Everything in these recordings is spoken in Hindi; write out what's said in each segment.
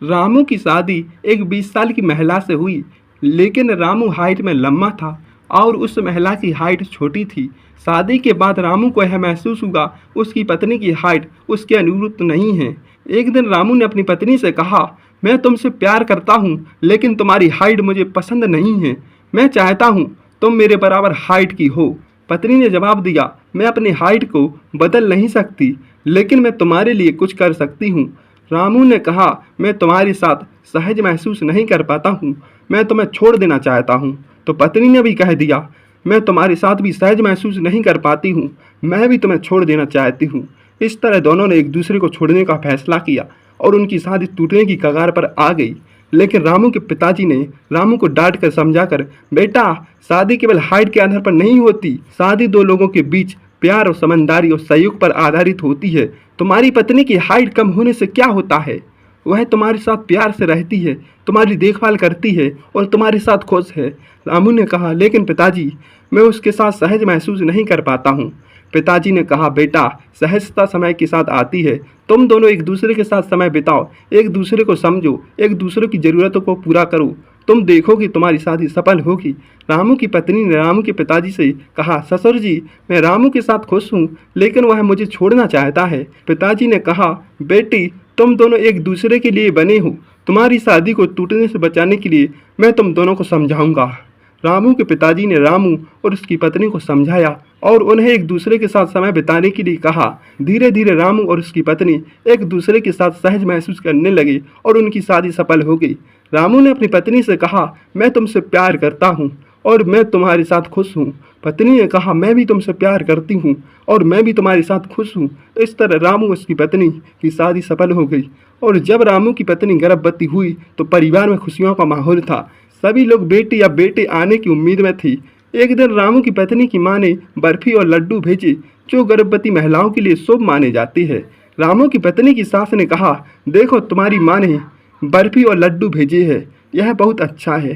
रामू की शादी एक 20 साल की महिला से हुई, लेकिन रामू हाइट में लंबा था और उस महिला की हाइट छोटी थी। शादी के बाद रामू को यह महसूस हुआ उसकी पत्नी की हाइट उसके अनुरूप नहीं है। एक दिन रामू ने अपनी पत्नी से कहा, मैं तुमसे प्यार करता हूँ, लेकिन तुम्हारी हाइट मुझे पसंद नहीं है। मैं चाहता हूँ तुम मेरे बराबर हाइट की हो। पत्नी ने जवाब दिया, मैं अपनी हाइट को बदल नहीं सकती, लेकिन मैं तुम्हारे लिए कुछ कर सकती हूँ। रामू ने कहा, मैं तुम्हारे साथ सहज महसूस नहीं कर पाता हूँ, मैं तुम्हें छोड़ देना चाहता हूँ। तो पत्नी ने भी कह दिया, मैं तुम्हारे साथ भी सहज महसूस नहीं कर पाती हूँ, मैं भी तुम्हें छोड़ देना चाहती हूँ। इस तरह दोनों ने एक दूसरे को छोड़ने का फैसला किया और उनकी शादी टूटने की कगार पर आ गई। लेकिन रामू के पिताजी ने रामू को डांट कर समझाकर, बेटा शादी केवल हाइट के आधार पर नहीं होती, शादी दो लोगों के बीच प्यार और समझदारी और सहयोग पर आधारित होती है। तुम्हारी पत्नी की हाइट कम होने से क्या होता है? वह तुम्हारे साथ प्यार से रहती है, तुम्हारी देखभाल करती है और तुम्हारे साथ खुश है। रामू ने कहा, लेकिन पिताजी मैं उसके साथ सहज महसूस नहीं कर पाता हूँ। पिताजी ने कहा, बेटा सहजता समय के साथ आती है, तुम दोनों एक दूसरे के साथ समय बिताओ, एक दूसरे को समझो, एक दूसरे की ज़रूरतों को पूरा करो, तुम देखोगे तुम्हारी शादी सफल होगी। रामू की पत्नी ने रामू के पिताजी से कहा, ससुर जी मैं रामू के साथ खुश हूँ, लेकिन वह मुझे छोड़ना चाहता है। पिताजी ने कहा, बेटी तुम दोनों एक दूसरे के लिए बने हो, तुम्हारी शादी को टूटने से बचाने के लिए मैं तुम दोनों को समझाऊंगा। रामू के पिताजी ने रामू और उसकी पत्नी को समझाया और उन्हें एक दूसरे के साथ समय बिताने के लिए कहा। धीरे धीरे रामू और उसकी पत्नी एक दूसरे के साथ सहज महसूस करने लगे और उनकी शादी सफल हो गई। रामू ने अपनी पत्नी से कहा, मैं तुमसे प्यार करता हूँ और मैं तुम्हारे साथ खुश हूँ। पत्नी ने कहा, मैं भी तुमसे प्यार करती हूँ और मैं भी तुम्हारे साथ खुश हूँ। इस तरह रामू और उसकी पत्नी की शादी सफल हो गई और जब रामू की पत्नी गर्भवती हुई तो परिवार में खुशियों का माहौल था। सभी लोग बेटी या बेटे आने की उम्मीद में थी। एक दिन रामू की पत्नी की मां ने बर्फी और लड्डू भेजे जो गर्भवती महिलाओं के लिए शुभ माने जाते हैं। रामू की पत्नी की सास ने कहा, देखो तुम्हारी मां ने बर्फी और लड्डू भेजे हैं, यह बहुत अच्छा है।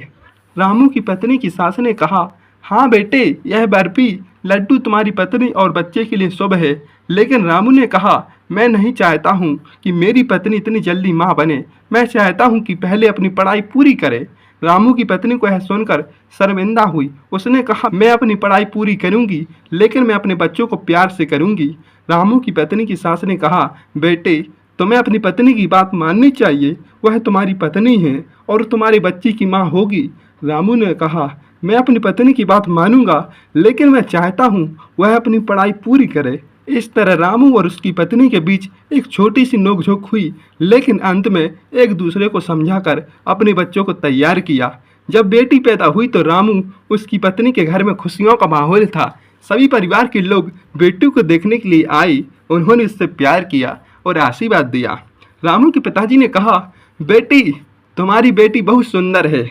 रामू की पत्नी की सास ने कहा, हाँ बेटे यह बर्फी लड्डू तुम्हारी पत्नी और बच्चे के लिए शुभ है। लेकिन रामू ने कहा, मैं नहीं चाहता हूँ कि मेरी पत्नी इतनी जल्दी माँ बने, मैं चाहता हूँ कि पहले अपनी पढ़ाई पूरी करे। रामू की पत्नी को यह सुनकर शर्मिंदा हुई। उसने कहा, मैं अपनी पढ़ाई पूरी करूँगी, लेकिन मैं अपने बच्चों को प्यार से करूँगी। रामू की पत्नी की सास ने कहा, बेटे तुम्हें अपनी पत्नी की बात माननी चाहिए, वह तुम्हारी पत्नी है और तुम्हारे बच्चे की माँ होगी। रामू ने कहा, मैं अपनी पत्नी की बात मानूंगा, लेकिन मैं चाहता हूँ वह अपनी पढ़ाई पूरी करे। इस तरह रामू और उसकी पत्नी के बीच एक छोटी सी नोकझोंक हुई, लेकिन अंत में एक दूसरे को समझाकर अपने बच्चों को तैयार किया। जब बेटी पैदा हुई तो रामू उसकी पत्नी के घर में खुशियों का माहौल था। सभी परिवार के लोग बेटी को देखने के लिए आए, उन्होंने उससे प्यार किया और आशीर्वाद दिया। रामू के पिताजी ने कहा, बेटी तुम्हारी बेटी बहुत सुंदर है,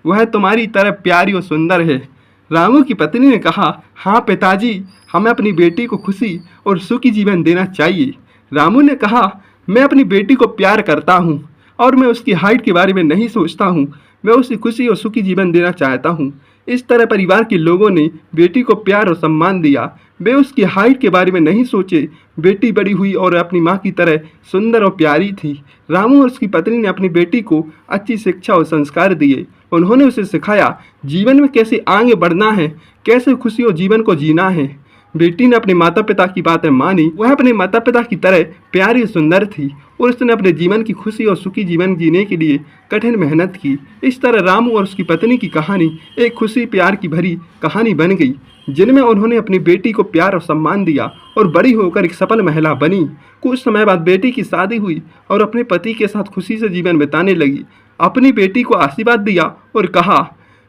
वह तुम्हारी तरह प्यारी और सुंदर है। रामू की पत्नी ने कहा, हाँ पिताजी हमें अपनी बेटी को खुशी और सुखी जीवन देना चाहिए। रामू ने कहा, मैं अपनी बेटी को प्यार करता हूँ और मैं उसकी हाइट के बारे में नहीं सोचता हूँ, मैं उसे खुशी और सुखी जीवन देना चाहता हूँ। इस तरह परिवार के लोगों ने बेटी को प्यार और सम्मान दिया। वे उसकी हाइट के बारे में नहीं सोचे। बेटी बड़ी हुई और अपनी माँ की तरह सुंदर और प्यारी थी। रामू और उसकी पत्नी ने अपनी बेटी को अच्छी शिक्षा और संस्कार दिए। उन्होंने उसे सिखाया जीवन में कैसे आगे बढ़ना है, कैसे खुशी और जीवन को जीना है। बेटी ने अपने माता पिता की बातें मानी। वह अपने माता पिता की तरह प्यारी और सुंदर थी और उसने अपने जीवन की खुशी और सुखी जीवन जीने के लिए कठिन मेहनत की। इस तरह रामू और उसकी पत्नी की कहानी एक खुशी प्यार की भरी कहानी बन गई, जिनमें उन्होंने अपनी बेटी को प्यार और सम्मान दिया और बड़ी होकर एक सफल महिला बनी। कुछ समय बाद बेटी की शादी हुई और अपने पति के साथ खुशी से जीवन बिताने लगी। अपनी बेटी को आशीर्वाद दिया और कहा,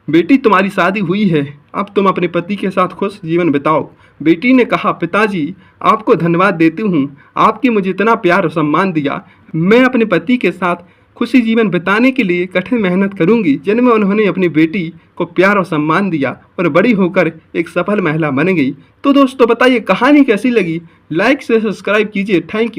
बेटी तुम्हारी शादी हुई है, अब तुम अपने पति के साथ खुश जीवन बिताओ। बेटी ने कहा, पिताजी आपको धन्यवाद देती हूँ, आपने मुझे इतना प्यार और सम्मान दिया। मैं अपने पति के साथ खुशी जीवन बिताने के लिए कठिन मेहनत करूंगी। जिनमें उन्होंने अपनी बेटी को प्यार और सम्मान दिया और बड़ी होकर एक सफल महिला बन गई। तो दोस्तों बताइए कहानी कैसी लगी, लाइक से सब्सक्राइब कीजिए। Thank you.